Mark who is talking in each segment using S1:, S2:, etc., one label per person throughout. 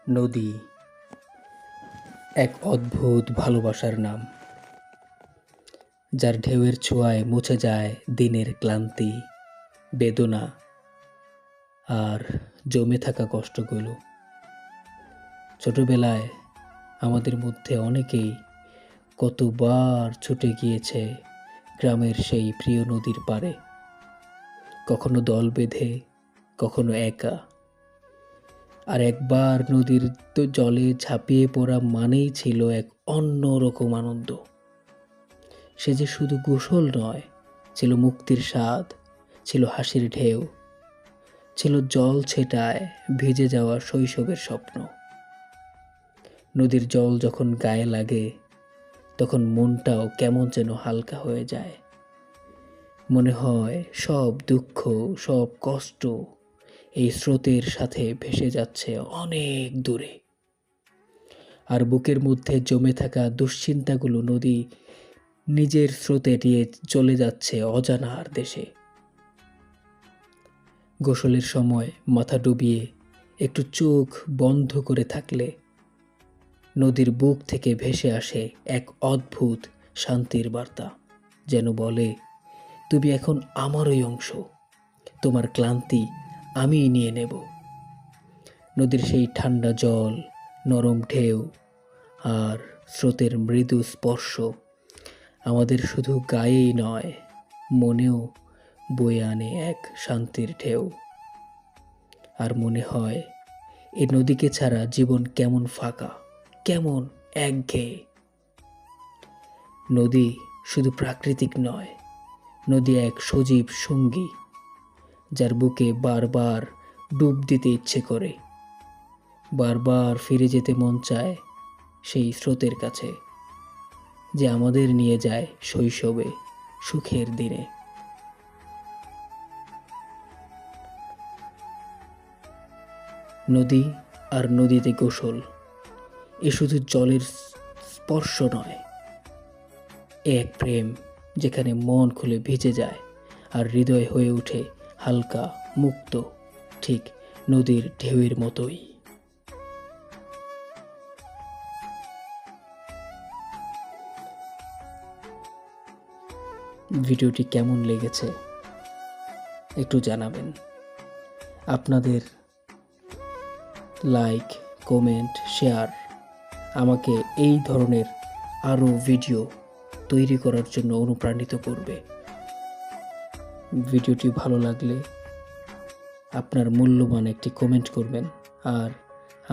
S1: নদী এক অদ্ভুত ভালোবাসার নাম, যার ঢেউয়ের ছোঁয়ায় মুছে যায় দিনের ক্লান্তি, বেদনা আর জমে থাকা কষ্টগুলো। ছোটবেলায় আমাদের মধ্যে অনেকেই কতবার ছুটে গিয়েছে গ্রামের সেই প্রিয় নদীর পাড়ে, কখনো দল বেঁধে, কখনো একা। আর একবার নদীর জলে ঝাঁপিয়ে পড়া মানেই ছিল এক অন্যরকম আনন্দ। সে যে শুধু গোসল নয়, ছিল মুক্তির স্বাদ, ছিল হাসির ঢেউ, ছিল জল ছেটায় ভিজে যাওয়া শৈশবের স্বপ্ন। নদীর জল যখন গায়ে লাগে, তখন মনটাও কেমন যেন হালকা হয়ে যায়। মনে হয় সব দুঃখ, সব কষ্ট এই স্রোতের সাথে ভেসে যাচ্ছে অনেক দূরে। আর বুকের মধ্যে জমে থাকা দুশ্চিন্তাগুলো নদী নিজের স্রোতে নিয়ে চলে যাচ্ছে অজানার দেশে। গোসলের সময় মাথা ডুবিয়ে একটু চোখ বন্ধ করে থাকলে নদীর বুক থেকে ভেসে আসে এক অদ্ভুত শান্তির বার্তা, যেন বলে, তুমি এখন আমারই অংশ, তোমার ক্লান্তি আমিই নিয়ে নেব। নদীর সেই ঠান্ডা জল, নরম ঢেউ আর স্রোতের মৃদু স্পর্শ আমাদের শুধু গায়েই নয়, মনেও বয়ে আনে এক শান্তির ঢেউ। আর মনে হয় এ নদীকে ছাড়া জীবন কেমন ফাঁকা, কেমন একঘেয়ে। নদী শুধু প্রাকৃতিক নয়, নদী এক সজীব সঙ্গী, যার বুকে বারবার ডুব দিতে ইচ্ছে করে, বারবার ফিরে যেতে মন চায় সেই স্রোতের কাছে, যে আমাদের নিয়ে যায় শৈশবে, সুখের দিনে। নদী আর নদীতে গোসল এ শুধু জলের স্পর্শ নয়, এ এক প্রেম যেখানে মন খুলে ভিজে যায় আর হৃদয় হয়ে ওঠে হালকা, মুক্ত, ঠিক নদীর ঢেউয়ের মতোই। ভিডিওটি কেমন লেগেছে একটু জানাবেন। আপনাদের লাইক, কমেন্ট, শেয়ার আমাকে এই ধরনের আরও ভিডিও তৈরি করার জন্য অনুপ্রাণিত করবে। ভিডিওটি ভালো লাগলে আপনার মূল্যবান একটি কমেন্ট করবেন, আর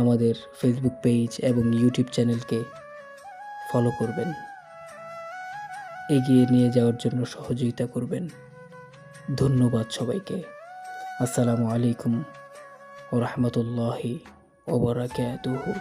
S1: আমাদের ফেসবুক পেজ এবং ইউটিউব চ্যানেলকে ফলো করবেন, এগিয়ে নিয়ে যাওয়ার জন্য সহযোগিতা করবেন। ধন্যবাদ সবাইকে। আসসালামু আলাইকুম ওয়া রাহমাতুল্লাহি ওয়া বারাকাতুহু।